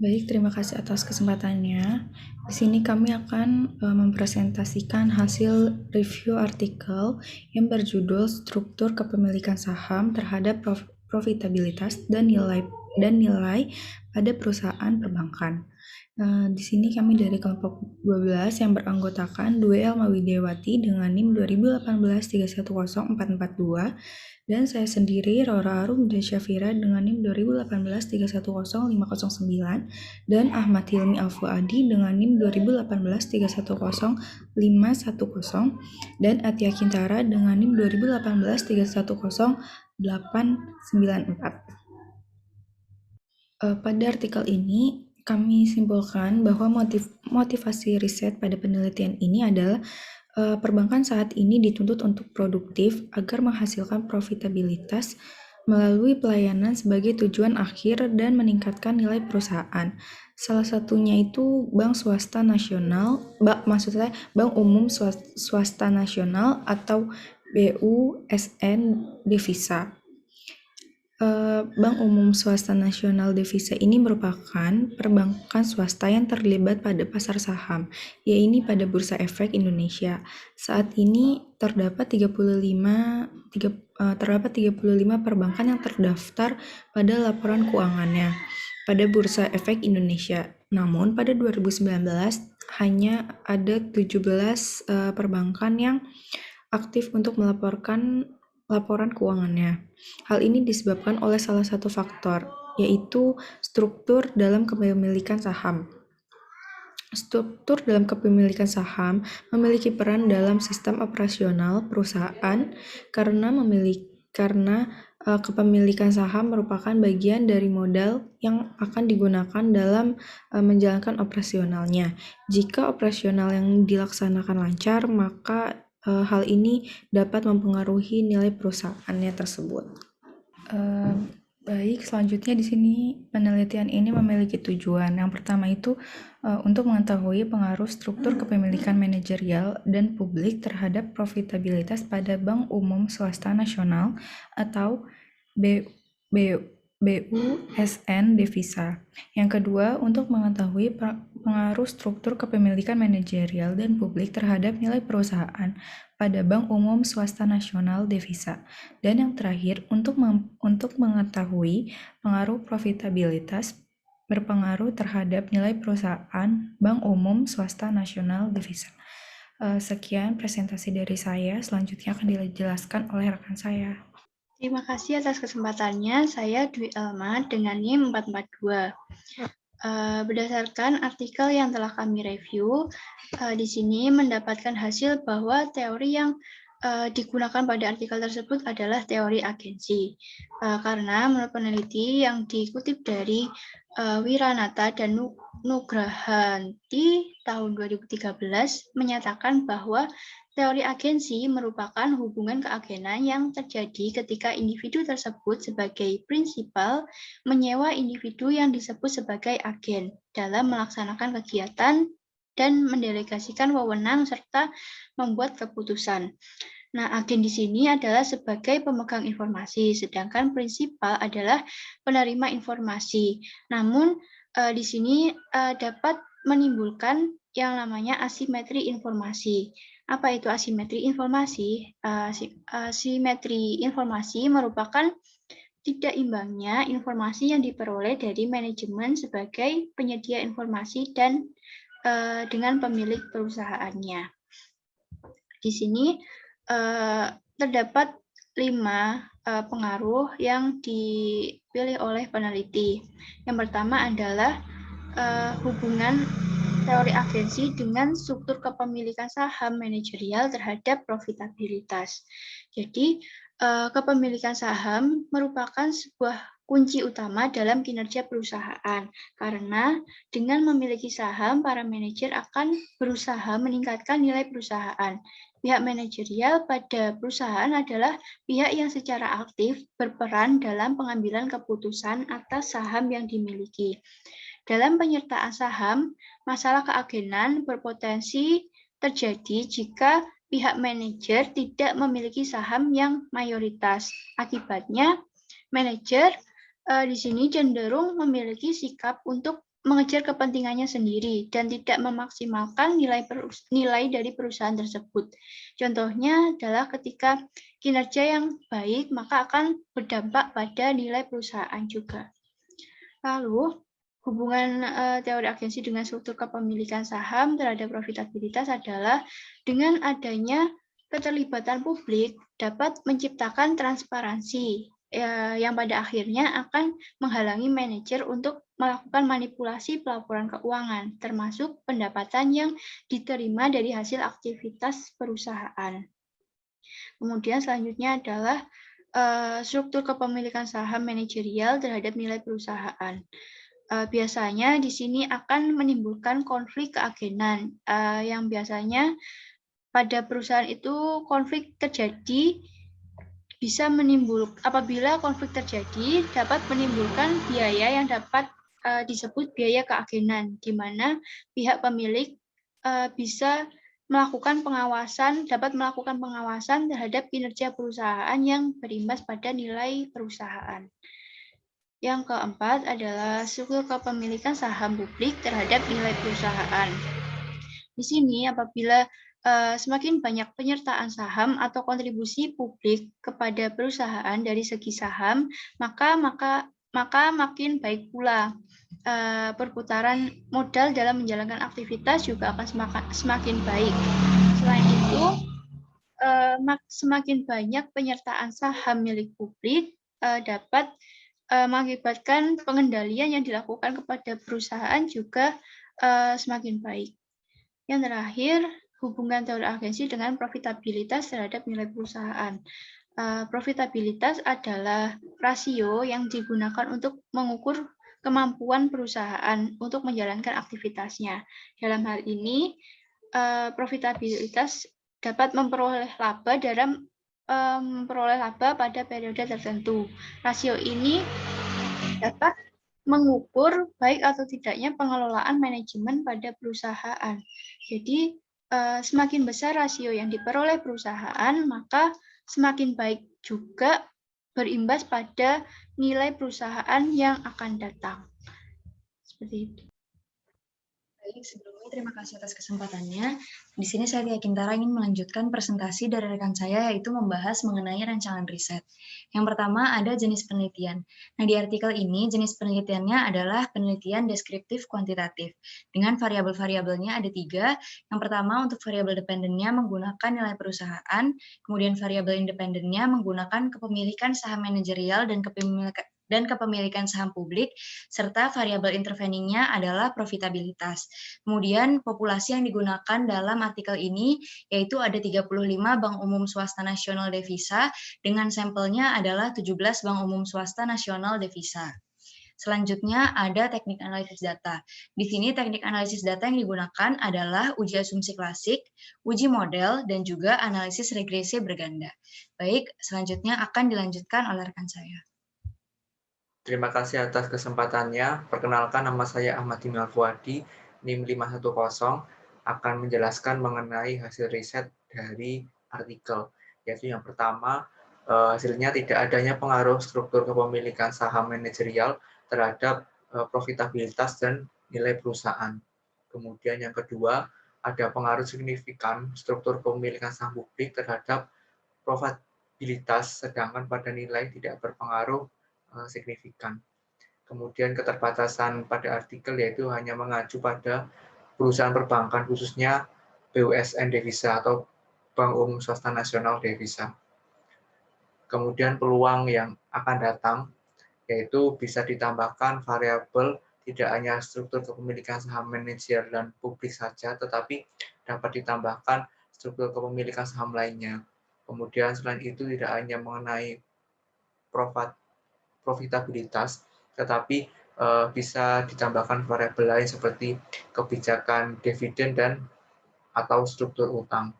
Baik, terima kasih atas kesempatannya. Di sini kami akan mempresentasikan hasil review artikel yang berjudul Struktur Kepemilikan Saham Terhadap Profitabilitas dan Nilai pada Perusahaan Perbankan. Di sini kami dari kelompok 12 yang beranggotakan Duel Mawidewati dengan NIM 2018-310442 dan saya sendiri Rora Arum dan Syafira dengan NIM 2018-310509 dan Ahmad Hilmi Alfuadi dengan NIM 2018-310510 dan Atia Kintara dengan NIM 2018-310894. Pada artikel ini kami simpulkan bahwa motivasi riset pada penelitian ini adalah perbankan saat ini dituntut untuk produktif agar menghasilkan profitabilitas melalui pelayanan sebagai tujuan akhir dan meningkatkan nilai perusahaan. Salah satunya itu Bank Swasta Nasional, Bank Umum Swasta Nasional atau BUSN Devisa. Bank Umum Swasta Nasional Devisa ini merupakan perbankan swasta yang terlibat pada pasar saham, yaitu pada Bursa Efek Indonesia. Saat ini terdapat 35 perbankan yang terdaftar pada laporan keuangannya pada Bursa Efek Indonesia. Namun pada 2019 hanya ada 17 perbankan yang aktif untuk melaporkan laporan keuangannya. Hal ini disebabkan oleh salah satu faktor, yaitu struktur dalam kepemilikan saham. Struktur dalam kepemilikan saham memiliki peran dalam sistem operasional perusahaan karena kepemilikan saham merupakan bagian dari modal yang akan digunakan dalam menjalankan operasionalnya. Jika operasional yang dilaksanakan lancar, maka hal ini dapat mempengaruhi nilai perusahaannya tersebut. Baik, selanjutnya di sini penelitian ini memiliki tujuan. Yang pertama itu untuk mengetahui pengaruh struktur kepemilikan manajerial dan publik terhadap profitabilitas pada Bank Umum Swasta Nasional atau BUSN Devisa. Yang kedua, untuk mengetahui pengaruh struktur kepemilikan manajerial dan publik terhadap nilai perusahaan pada Bank Umum Swasta Nasional Devisa. Dan yang terakhir, untuk mengetahui pengaruh profitabilitas berpengaruh terhadap nilai perusahaan Bank Umum Swasta Nasional Devisa. Sekian presentasi dari saya, selanjutnya akan dijelaskan oleh rekan saya. Terima kasih atas kesempatannya. Saya Dwi Elma dengan NIM 442. Berdasarkan artikel yang telah kami review, di sini mendapatkan hasil bahwa teori yang digunakan pada artikel tersebut adalah teori agensi. Karena menurut peneliti yang dikutip dari Wiranata dan Nugrahanti tahun 2013 menyatakan bahwa teori agensi merupakan hubungan keagenan yang terjadi ketika individu tersebut sebagai prinsipal menyewa individu yang disebut sebagai agen dalam melaksanakan kegiatan dan mendelegasikan wewenang serta membuat keputusan. Nah, agen di sini adalah sebagai pemegang informasi, sedangkan prinsipal adalah penerima informasi. Namun, di sini dapat menimbulkan yang namanya asimetri informasi. Apa itu asimetri informasi? Asimetri informasi merupakan tidak imbangnya informasi yang diperoleh dari manajemen sebagai penyedia informasi dan dengan pemilik perusahaannya. Di sini terdapat 5 pengaruh yang dipilih oleh peneliti. Yang pertama adalah hubungan teori agensi dengan struktur kepemilikan saham manajerial terhadap profitabilitas. Jadi, kepemilikan saham merupakan sebuah kunci utama dalam kinerja perusahaan, karena dengan memiliki saham, para manajer akan berusaha meningkatkan nilai perusahaan. Pihak manajerial pada perusahaan adalah pihak yang secara aktif berperan dalam pengambilan keputusan atas saham yang dimiliki. Dalam penyertaan saham, masalah keagenan berpotensi terjadi jika pihak manajer tidak memiliki saham yang mayoritas. Akibatnya, manajer di sini cenderung memiliki sikap untuk mengejar kepentingannya sendiri dan tidak memaksimalkan nilai dari perusahaan tersebut. Contohnya adalah ketika kinerja yang baik, maka akan berdampak pada nilai perusahaan juga. Lalu, hubungan teori agensi dengan struktur kepemilikan saham terhadap profitabilitas adalah dengan adanya keterlibatan publik dapat menciptakan transparansi yang pada akhirnya akan menghalangi manajer untuk melakukan manipulasi pelaporan keuangan, termasuk pendapatan yang diterima dari hasil aktivitas perusahaan. Kemudian selanjutnya adalah struktur kepemilikan saham manajerial terhadap nilai perusahaan. Biasanya di sini akan menimbulkan konflik keagenan yang biasanya pada perusahaan itu konflik terjadi apabila konflik terjadi dapat menimbulkan biaya yang dapat disebut biaya keagenan, di mana pihak pemilik bisa dapat melakukan pengawasan terhadap kinerja perusahaan yang berimbas pada nilai perusahaan. Yang keempat adalah struktur kepemilikan saham publik terhadap nilai perusahaan. Di sini apabila semakin banyak penyertaan saham atau kontribusi publik kepada perusahaan dari segi saham, maka makin baik pula perputaran modal dalam menjalankan aktivitas juga akan semakin baik. Selain itu, semakin banyak penyertaan saham milik publik dapat mengakibatkan pengendalian yang dilakukan kepada perusahaan juga semakin baik. Yang terakhir, hubungan teori agensi dengan profitabilitas terhadap nilai perusahaan. Profitabilitas adalah rasio yang digunakan untuk mengukur kemampuan perusahaan untuk menjalankan aktivitasnya. Dalam hal ini, profitabilitas dapat memperoleh laba pada periode tertentu. Rasio ini dapat mengukur baik atau tidaknya pengelolaan manajemen pada perusahaan. Jadi, semakin besar rasio yang diperoleh perusahaan, maka semakin baik juga berimbas pada nilai perusahaan yang akan datang. Seperti itu. Baik, sebelumnya terima kasih atas kesempatannya. Di sini saya Tia Kintara ingin melanjutkan presentasi dari rekan saya, yaitu membahas mengenai rancangan riset. Yang pertama ada jenis penelitian. Nah, di artikel ini jenis penelitiannya adalah penelitian deskriptif kuantitatif. Dengan variabel-variabelnya ada 3. Yang pertama untuk variabel dependennya menggunakan nilai perusahaan, kemudian variabel independennya menggunakan kepemilikan saham manajerial dan kepemilikan saham publik, serta variabel interveningnya adalah profitabilitas. Kemudian populasi yang digunakan dalam artikel ini yaitu ada 35 bank umum swasta nasional devisa dengan sampelnya adalah 17 bank umum swasta nasional devisa. Selanjutnya ada teknik analisis data. Di sini teknik analisis data yang digunakan adalah uji asumsi klasik, uji model, dan juga analisis regresi berganda. Baik, selanjutnya akan dilanjutkan oleh rekan saya. Terima kasih atas kesempatannya. Perkenalkan, nama saya Ahmad Dimyal Fuadi, NIM 510, akan menjelaskan mengenai hasil riset dari artikel. Yaitu yang pertama, hasilnya tidak adanya pengaruh struktur kepemilikan saham manajerial terhadap profitabilitas dan nilai perusahaan. Kemudian yang kedua, ada pengaruh signifikan struktur kepemilikan saham publik terhadap profitabilitas, sedangkan pada nilai tidak berpengaruh signifikan. Kemudian keterbatasan pada artikel yaitu hanya mengacu pada perusahaan perbankan khususnya BUSN devisa atau Bank Umum Swasta Nasional devisa. Kemudian peluang yang akan datang yaitu bisa ditambahkan variabel tidak hanya struktur kepemilikan saham manajer dan publik saja, tetapi dapat ditambahkan struktur kepemilikan saham lainnya. Kemudian selain itu tidak hanya mengenai profitabilitas, tetapi bisa ditambahkan variabel lain seperti kebijakan dividen dan atau struktur utang.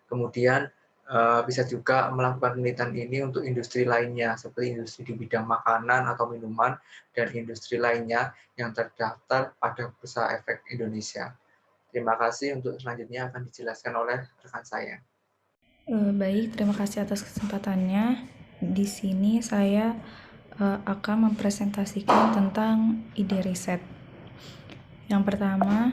Kemudian bisa juga melakukan penelitian ini untuk industri lainnya seperti industri di bidang makanan atau minuman dan industri lainnya yang terdaftar pada Bursa Efek Indonesia. Terima kasih. Untuk selanjutnya akan dijelaskan oleh rekan saya. Baik, terima kasih atas kesempatannya. Di sini saya akan mempresentasikan tentang ide riset. Yang pertama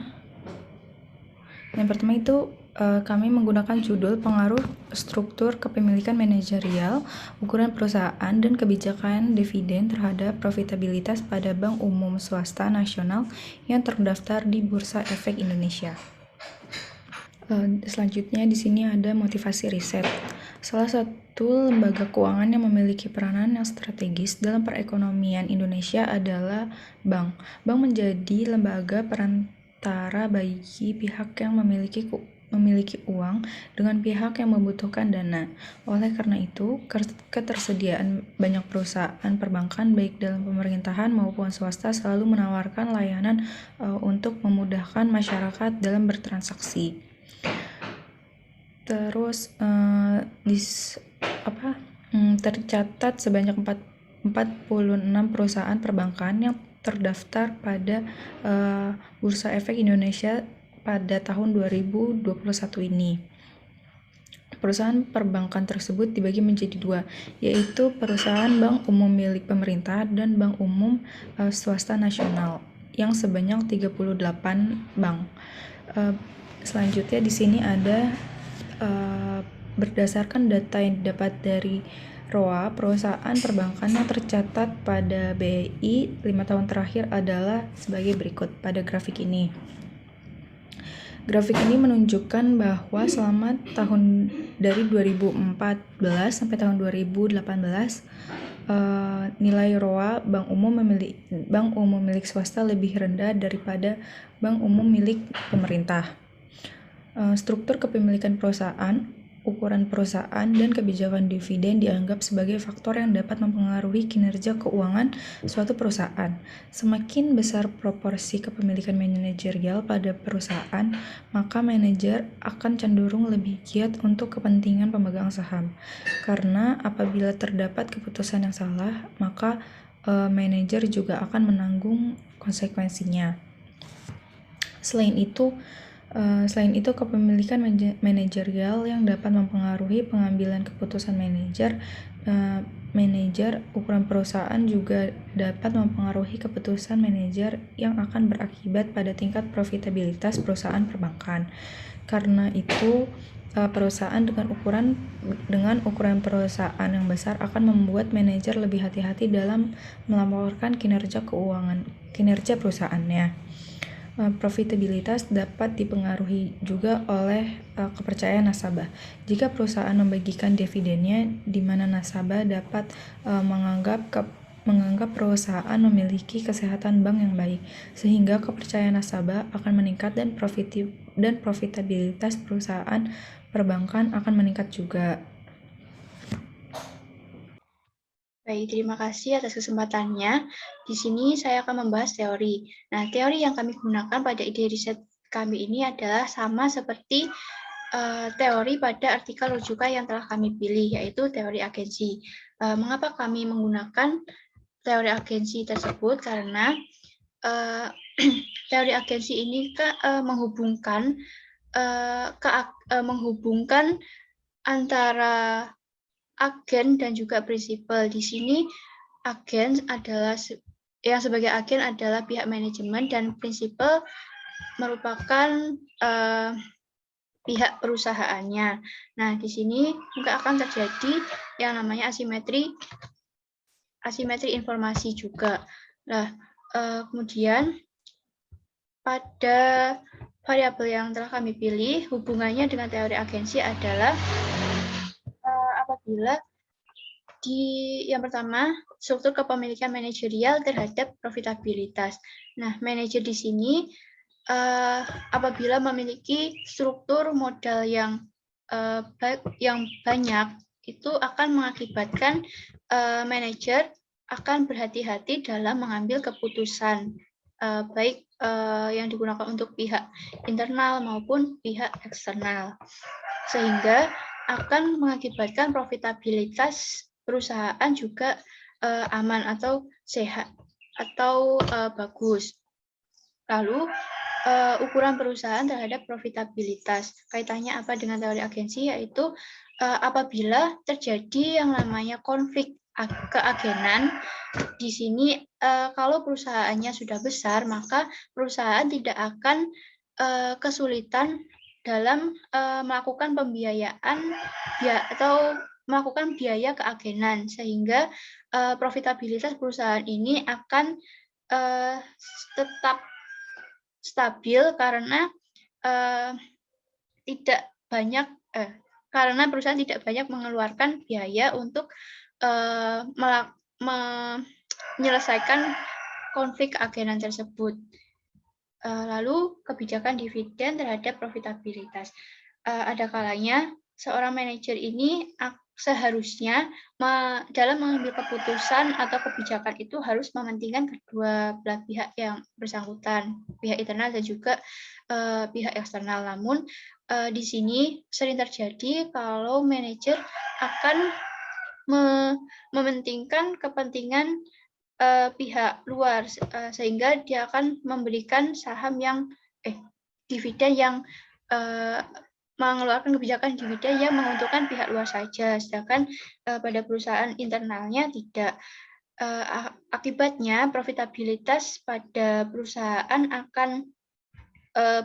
itu kami menggunakan judul pengaruh struktur kepemilikan manajerial, ukuran perusahaan, dan kebijakan dividen terhadap profitabilitas pada bank umum swasta nasional yang terdaftar di Bursa Efek Indonesia. Selanjutnya di sini ada motivasi riset. Salah satu lembaga keuangan yang memiliki peranan yang strategis dalam perekonomian Indonesia adalah bank. Bank menjadi lembaga perantara bagi pihak yang memiliki uang dengan pihak yang membutuhkan dana. Oleh karena itu, ketersediaan banyak perusahaan perbankan baik dalam pemerintahan maupun swasta selalu menawarkan layanan untuk memudahkan masyarakat dalam bertransaksi. Terus tercatat sebanyak 46 perusahaan perbankan yang terdaftar pada Bursa Efek Indonesia pada tahun 2021 ini. Perusahaan perbankan tersebut dibagi menjadi dua, yaitu perusahaan bank umum milik pemerintah dan bank umum swasta nasional yang sebanyak 38 bank. Selanjutnya di sini ada berdasarkan data yang didapat dari ROA, perusahaan perbankan yang tercatat pada BI 5 tahun terakhir adalah sebagai berikut pada grafik ini. Grafik ini menunjukkan bahwa selama tahun dari 2014 sampai tahun 2018 nilai ROA bank umum milik swasta lebih rendah daripada bank umum milik pemerintah. Struktur kepemilikan perusahaan, ukuran perusahaan, dan kebijakan dividen dianggap sebagai faktor yang dapat mempengaruhi kinerja keuangan suatu perusahaan. Semakin besar proporsi kepemilikan manajerial pada perusahaan, maka manajer akan cenderung lebih giat untuk kepentingan pemegang saham. Karena apabila terdapat keputusan yang salah, maka manajer juga akan menanggung konsekuensinya. Selain itu, kepemilikan manajerial yang dapat mempengaruhi pengambilan keputusan manajer, ukuran perusahaan juga dapat mempengaruhi keputusan manajer yang akan berakibat pada tingkat profitabilitas perusahaan perbankan. Karena itu, perusahaan dengan ukuran perusahaan yang besar akan membuat manajer lebih hati-hati dalam melaporkan kinerja perusahaannya. Profitabilitas dapat dipengaruhi juga oleh kepercayaan nasabah. Jika perusahaan membagikan dividennya, di mana nasabah dapat menganggap perusahaan memiliki kesehatan bank yang baik, sehingga kepercayaan nasabah akan meningkat dan profitabilitas perusahaan perbankan akan meningkat juga. Baik, terima kasih atas kesempatannya. Di sini saya akan membahas teori. Nah, teori yang kami gunakan pada ide riset kami ini adalah sama seperti teori pada artikel rujukan yang telah kami pilih, yaitu teori agensi. Mengapa kami menggunakan teori agensi tersebut? Karena teori agensi ini menghubungkan antara agen dan juga prinsipal. Di sini agen adalah sebagai agen adalah pihak manajemen dan prinsipal merupakan pihak perusahaannya. Nah, di sini juga akan terjadi yang namanya asimetri informasi juga. Nah, kemudian pada variabel yang telah kami pilih, hubungannya dengan teori agensi adalah apabila yang pertama, struktur kepemilikan manajerial terhadap profitabilitas. Nah, manajer di sini apabila memiliki struktur modal yang banyak, itu akan mengakibatkan manajer akan berhati-hati dalam mengambil keputusan, baik yang digunakan untuk pihak internal maupun pihak eksternal, sehingga akan mengakibatkan profitabilitas perusahaan juga aman atau sehat atau bagus. Lalu ukuran perusahaan terhadap profitabilitas. Kaitannya apa dengan teori agensi? Yaitu apabila terjadi yang namanya konflik keagenan, di sini kalau perusahaannya sudah besar, maka perusahaan tidak akan kesulitan dalam melakukan pembiayaan atau melakukan biaya keagenan, sehingga profitabilitas perusahaan ini akan tetap stabil karena karena perusahaan tidak banyak mengeluarkan biaya untuk menyelesaikan konflik keagenan tersebut. Lalu kebijakan dividen terhadap profitabilitas. Ada kalanya seorang manajer ini seharusnya dalam mengambil keputusan atau kebijakan itu harus mementingkan kedua belah pihak yang bersangkutan, pihak internal dan juga pihak eksternal. Namun di sini sering terjadi kalau manajer akan mementingkan kepentingan pihak luar, sehingga dia akan memberikan saham yang dividen yang mengeluarkan kebijakan dividen yang menguntungkan pihak luar saja, sedangkan pada perusahaan internalnya tidak. Akibatnya profitabilitas pada perusahaan akan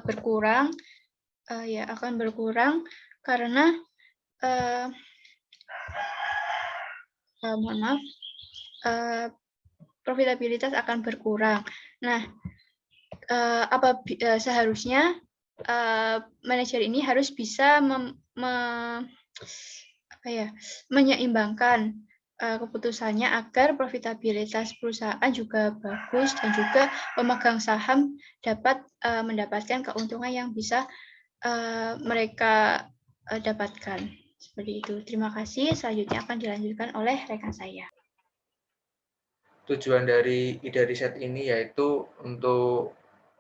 berkurang, karena profitabilitas akan berkurang. Nah, seharusnya manajer ini harus bisa menyeimbangkan keputusannya agar profitabilitas perusahaan juga bagus dan juga pemegang saham dapat mendapatkan keuntungan yang bisa mereka dapatkan. Seperti itu. Terima kasih. Selanjutnya akan dilanjutkan oleh rekan saya. Tujuan dari ide riset ini yaitu untuk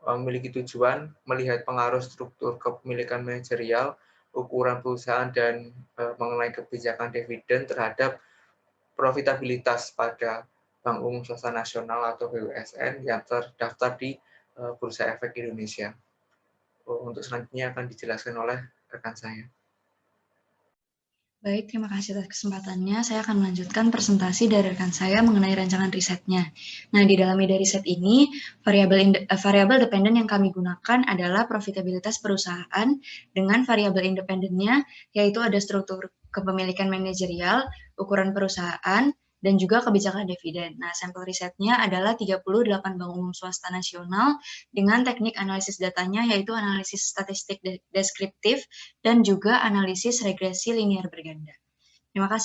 memiliki tujuan melihat pengaruh struktur kepemilikan manajerial, ukuran perusahaan, dan mengenai kebijakan dividen terhadap profitabilitas pada Bank Umum Swasta Nasional atau BUSN yang terdaftar di Bursa Efek Indonesia. Untuk selanjutnya akan dijelaskan oleh rekan saya. Baik, terima kasih atas kesempatannya. Saya akan melanjutkan presentasi dari rekan saya mengenai rancangan risetnya. Nah, di dalam ide riset ini, variabel dependen yang kami gunakan adalah profitabilitas perusahaan dengan variabel independennya, yaitu ada struktur kepemilikan manajerial, ukuran perusahaan, dan juga kebijakan dividen. Nah, sampel risetnya adalah 38 bank umum swasta nasional dengan teknik analisis datanya, yaitu analisis statistik deskriptif dan juga analisis regresi linear berganda. Terima kasih.